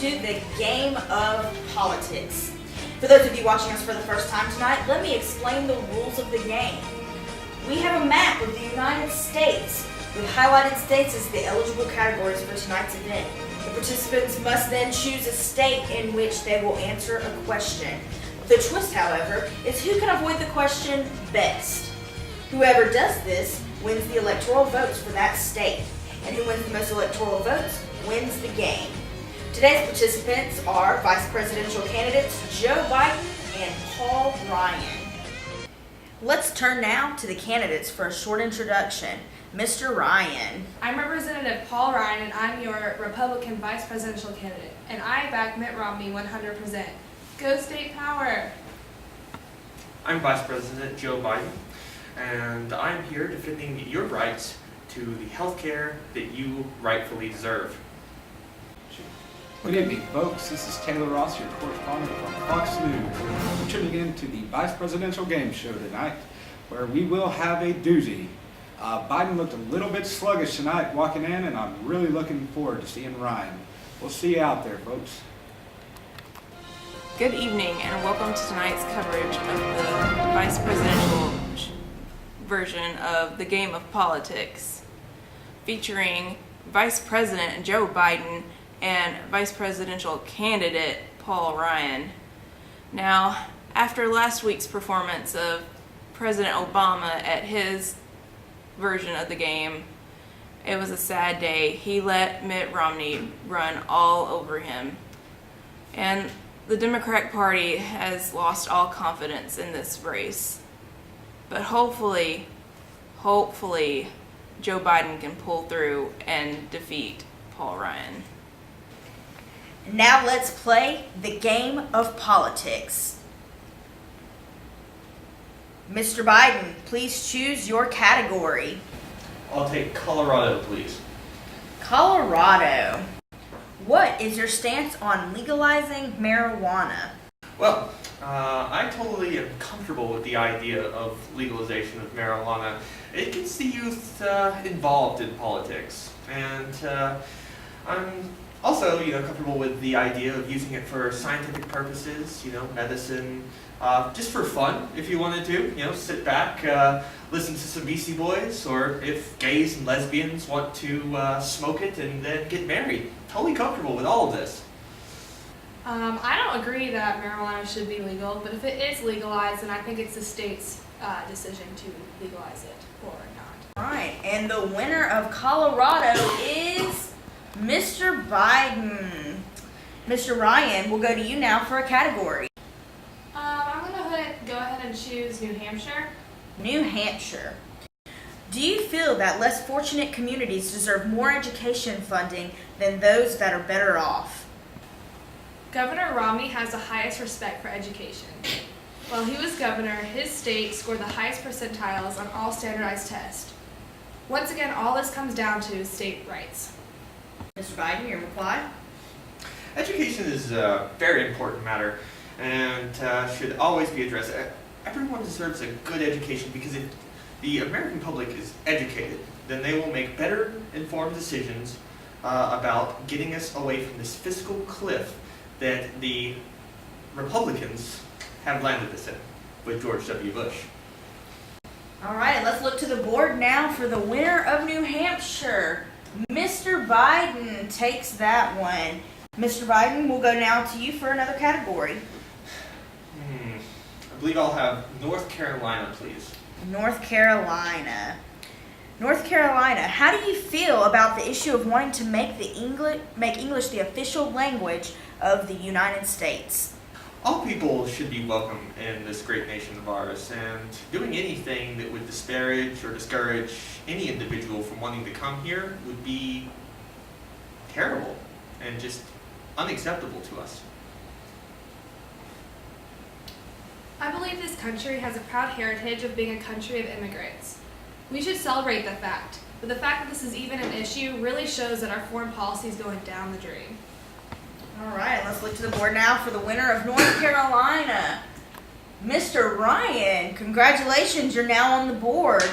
to the game of politics. For those of you watching us for the first time tonight, let me explain the rules of the game. We have a map of the United States with highlighted states as the eligible categories for tonight's event. The participants must then choose a state in which they will answer a question. The twist, however, is who can avoid the question best. Whoever does this wins the electoral votes for that state, and who wins the most electoral votes wins the game. Today's participants are Vice Presidential candidates Joe Biden and Paul Ryan. Let's turn now to the candidates for a short introduction. Mr. Ryan. I'm Representative Paul Ryan, and I'm your Republican Vice Presidential candidate, and I back Mitt Romney 100%. Go State Power! I'm Vice President Joe Biden, and I'm here defending your rights to the health care that you rightfully deserve. Good evening, folks. This is Taylor Ross, your correspondent from Fox News. We're tuning in to the Vice Presidential Game Show tonight, where we will have a doozy. Biden looked a little bit sluggish tonight walking in, and I'm really looking forward to seeing Ryan. We'll see you out there, folks. Good evening, and welcome to tonight's coverage of the Vice Presidential version of the Game of Politics, featuring Vice President Joe Biden and Vice Presidential candidate Paul Ryan. Now, after last week's performance of President Obama at his version of the game, it was a sad day. He let Mitt Romney run all over him. And the Democratic Party has lost all confidence in this race. But hopefully, Joe Biden can pull through and defeat Paul Ryan. Now let's play the game of politics. Mr. Biden, please choose your category. I'll take Colorado, please. Colorado. What is your stance on legalizing marijuana? Well, I totally am comfortable with the idea of legalization of marijuana. It gets the youth involved in politics, and I'm also, comfortable with the idea of using it for scientific purposes, medicine, just for fun, if you wanted to, sit back, listen to some Beastie Boys, or if gays and lesbians want to smoke it and then get married. Totally comfortable with all of this. I don't agree that marijuana should be legal, but if it is legalized, then I think it's the state's decision to legalize it or not. All right, and the winner of Colorado is Mr. Biden. Mr. Ryan, we'll go to you now for a category. I'm going to go ahead and choose New Hampshire. New Hampshire. Do you feel that less fortunate communities deserve more education funding than those that are better off? Governor Romney has the highest respect for education. While he was governor, his state scored the highest percentiles on all standardized tests. Once again, all this comes down to state rights. Mr. Biden, your reply? Education is a very important matter and should always be addressed. Everyone deserves a good education, because if the American public is educated, then they will make better informed decisions about getting us away from this fiscal cliff that the Republicans have landed us in with George W. Bush. All right, let's look to the board now for the winner of New Hampshire. Mr. Biden takes that one. Mr. Biden, we'll go now to you for another category. I believe I'll have North Carolina, please. North Carolina. North Carolina, how do you feel about the issue of wanting to make English the official language of the United States? All people should be welcome in this great nation of ours, and doing anything that would disparage or discourage any individual from wanting to come here would be terrible and just unacceptable to us. I believe this country has a proud heritage of being a country of immigrants. We should celebrate the fact, but the fact that this is even an issue really shows that our foreign policy is going down the drain. All right, let's look to the board now for the winner of North Carolina. Mr. Ryan, congratulations, you're now on the board.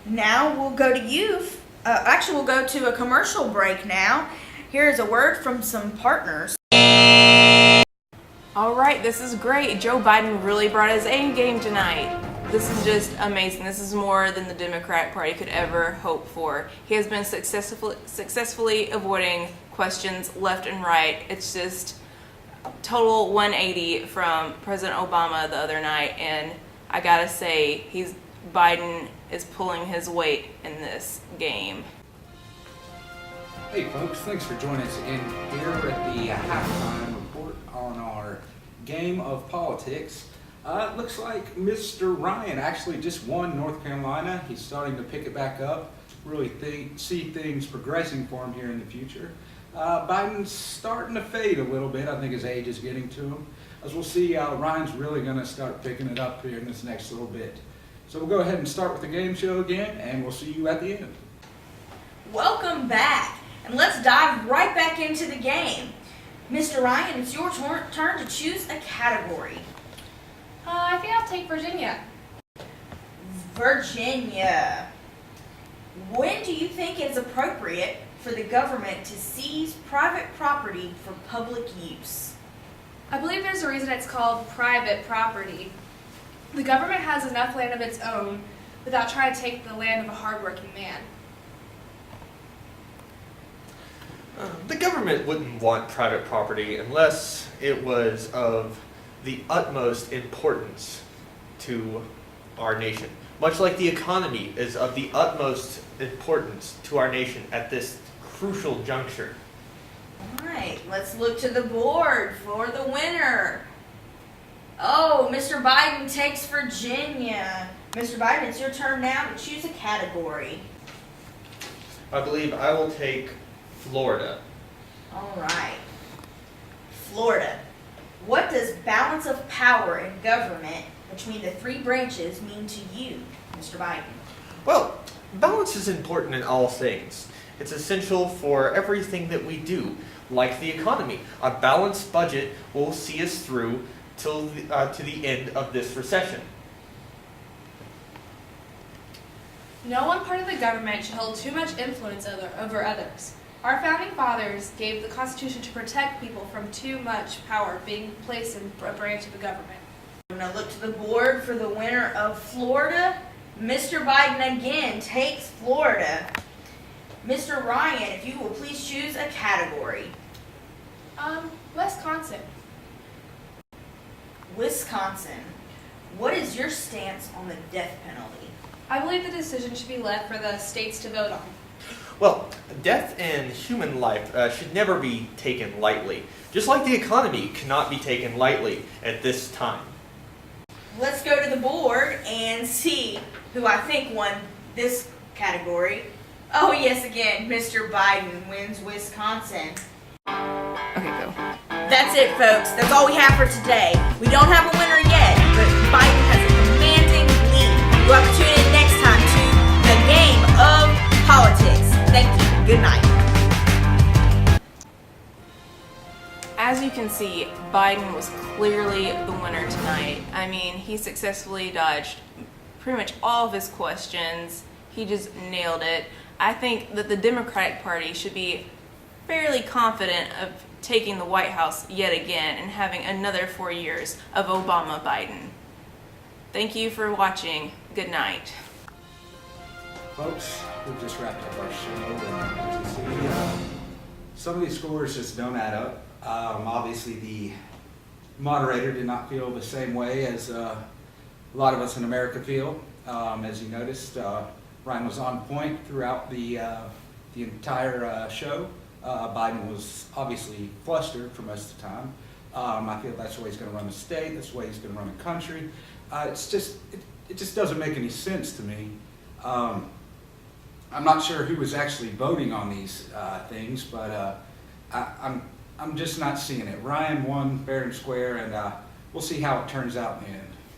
Now we'll go to you. We'll go to a commercial break now. Here is a word from some partners. All right, this is great. Joe Biden really brought his A game tonight. This is just amazing. This is more than the Democratic Party could ever hope for. He has been successfully avoiding questions left and right. It's just total 180 from President Obama the other night, and I gotta say, Biden is pulling his weight in this game. Hey folks, thanks for joining us again here at the halftime report on our game of politics. It looks like Mr. Ryan actually just won North Carolina. He's starting to pick it back up, really see things progressing for him here in the future. Biden's starting to fade a little bit. I think his age is getting to him. As we'll see, Ryan's really going to start picking it up here in this next little bit. So we'll go ahead and start with the game show again, and we'll see you at the end. Welcome back, and let's dive right back into the game. Mr. Ryan, it's your turn to choose a category. I think I'll take Virginia. Virginia. When do you think it is appropriate for the government to seize private property for public use? I believe there's a reason it's called private property. The government has enough land of its own without trying to take the land of a hardworking man. The government wouldn't want private property unless it was of the utmost importance to our nation. Much like the economy is of the utmost importance to our nation at this crucial juncture. All right, let's look to the board for the winner. Oh, Mr. Biden takes Virginia. Mr. Biden, it's your turn now to choose a category. I believe I will take Florida. All right. Florida. What does balance of power in government between the three branches mean to you, Mr. Biden? Well, balance is important in all things. It's essential for everything that we do, like the economy. A balanced budget will see us through to the end of this recession. No one part of the government should hold too much influence over others. Our founding fathers gave the Constitution to protect people from too much power being placed in a branch of the government. I'm going to look to the board for the winner of Florida. Mr. Biden again takes Florida. Mr. Ryan, if you will please choose a category. Wisconsin. Wisconsin. What is your stance on the death penalty? I believe the decision should be left for the states to vote on. Well, death and human life should never be taken lightly. Just like the economy cannot be taken lightly at this time. Let's go to the board and see who I think won this category. Oh yes, again, Mr. Biden wins Wisconsin. Okay, go. That's it, folks. That's all we have for today. We don't have a winner yet, but Biden has a commanding lead. You'll have to tune in next time to the game of politics. Thank you. Good night. As you can see, Biden was clearly the winner tonight. I mean, he successfully dodged pretty much all of his questions. He just nailed it. I think that the Democratic Party should be fairly confident of taking the White House yet again and having another 4 years of Obama-Biden. Thank you for watching. Good night. Folks, we've just wrapped up our show, and as you see, some of these scores just don't add up. Obviously, the moderator did not feel the same way as a lot of us in America feel. As you noticed, Ryan was on point throughout the entire show. Biden was obviously flustered for most of the time. I feel that's the way he's going to run the state. That's the way he's going to run the country. It just doesn't make any sense to me. I'm not sure who was actually voting on these things, but I'm just not seeing it. Ryan won fair and square, and we'll see how it turns out in the end.